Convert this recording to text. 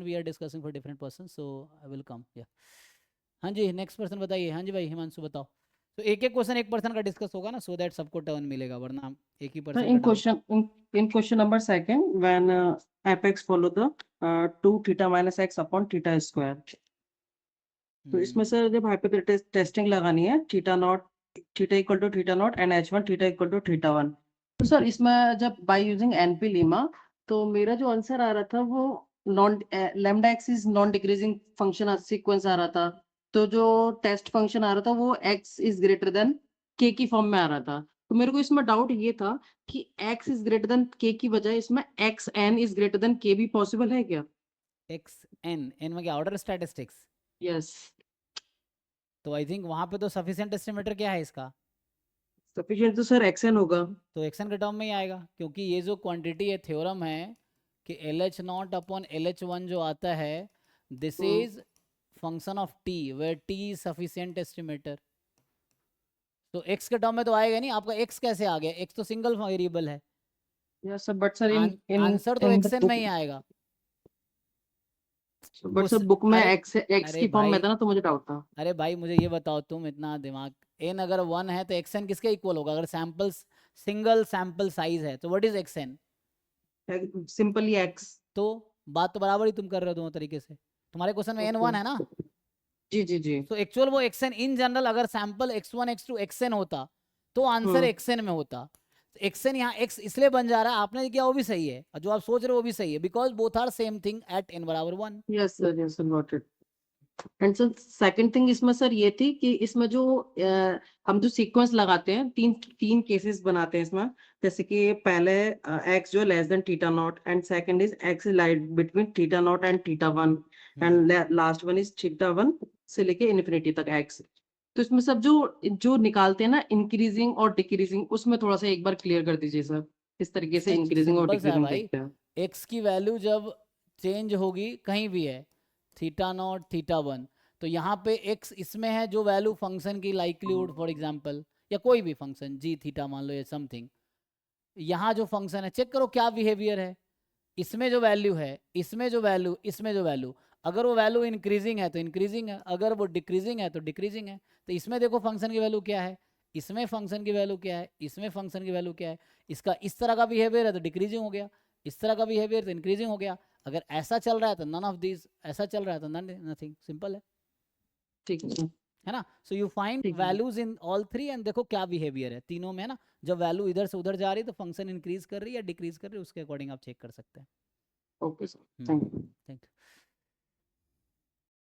We are discussing for different person, so I will come. या हाँ जी, next person बताइए। हाँ जी भाई हिमांशु बताओ। तो एक एक क्वेश्चन एक पर्सन का डिस्कस होगा ना, सो दैट सबको टर्न मिलेगा, वरना एक ही पर्सन का In doubt. question in question number second, when apex follow the 2 theta minus x upon theta square. तो इसमें सर जब हाइपोथेसिस टेस्टिंग लगानी है theta equal to theta not and h1 theta equal to theta 1, तो sir इसमें जब by using NP Lima, तो मेरा जो आंसर आ रहा था वो non lambda x is non decreasing function sequence आ रहा था। तो जो टेस्ट फंक्शन आ रहा था वो x is greater than k की फॉर्म में आ रहा था। तो मेरे को इसमें डाउट ये था कि x is greater than k की बजाय इसमें x n is greater than k भी पॉसिबल है क्या? एक्स एन, एन में क्या ऑर्डर स्टैटिस्टिक्स? यस। तो आई थिंक वहां पे तो सफिशिएंट एस्टिमेटर क्या है इसका? सफिशिएंट तो सर xn होगा। तो एक्सन के टर्म में ही आएगा, क्योंकि ये जो क्वांटिटी है, थ्योरम है कि l h not upon l h one जो आता है, this is function of t, where t is sufficient estimator. तो एक्स के टर्म में तो आएगा नहीं। आपका एक्स कैसे आ गया? एक्स तो सिंगल वेरिएबल है। Yes sir, but sir in in answer तो इन द एक्सएन में ही बुक, आएगा। बट सर बुक में अरे, एक्स अरे की फॉर्म में भाई, था ना, तो मुझे डाउट था। अरे भाई मुझे ये बताओ, तुम इतना दिमाग, एन अगर वन है तो एक्सएन किसके इक्वल होगा? अगर सैंपल्स सिंगल सैंपल साइज है तो what is xn? Simply x. तो बात तो बराबर ही तुम कर रहे हो दोनों तरीके से। तुम्हारे क्वेश्चन में एन ओके। वन है ना, जी जी जी। तो एक्चुअल वो एक्सएन इन जनरल अगर sample x one x two x n होता तो आंसर हम्म। एक्सएन में होता। एक्सएन यहाँ एक्स इसलिए बन जा रहा है, आपने किया वो भी सही है, और जो आप सोच रहे हो वो भी सही है, because both are same thing at n बराबर one. Yes sir got it. And sir second thing इसमें सर ये थी कि इसमें जो हम जो सीक्वेंस लगाते हैं, तीन तीन केसेस बनाते हैं इसमें। जैसे कि पहले एक्स जो less than theta not, and second is x light between theta not and theta one, and last one is theta one से लेके इन्फिनिटी तक एक्स। तो इसमें सब जो जो निकालते हैं ना इंक्रीजिंग और डिक्रीजिंग, उसमें थोड़ा सा एक बार क्लियर कर दीजिए सर। इस तरीके से इसमें इंक्रीजिंग और सिंपल सा है डिक्रीजिंग भाई, देखते हैं। एक्स की वैल्यू जब चेंज होगी कहीं भी है, थीटा नॉट थीटा वन, तो यहाँ पे एक्स इसमें है जो वैल्यू फंक्शन की लाइक्लीहुड फॉर एग्जांपल, या कोई भी फंक्शन जी थीटा मान लो या समथिंग, यहाँ जो फंक्शन है चेक करो क्या बिहेवियर है। इसमें जो वैल्यू है, इसमें जो वैल्यू, इसमें जो वैल्यू, अगर वो वैल्यू इंक्रीजिंग है तो इंक्रीजिंग है, अगर वो डिक्रीजिंग है तो डिक्रीजिंग है। तो इसमें देखो फंक्शन की वैल्यू क्या है, इसमें फंक्शन की वैल्यू क्या है, इसमें फंक्शन की वैल्यू क्या है। इसका इस तरह का बिहेवियर है तो डिक्रीजिंग हो गया, इस तरह का बिहेवियर तो इंक्रीजिंग हो गया। अगर ऐसा चल रहा है तो नन ऑफ दीज, ऐसा चल रहा है तो नन नथिंग, सिंपल ठीक है सर। है ना। सो यू फाइंड ठीक है। Values in all three and देखो क्या बिहेवियर है तीनों में, है ना। जब वैल्यू इधर से उधर जा रही है तो फंक्शन इंक्रीज कर रही है या डिक्रीज कर रही है, उसके अकॉर्डिंग आप चेक कर सकते हैं। Okay sir, thank you. Thank you.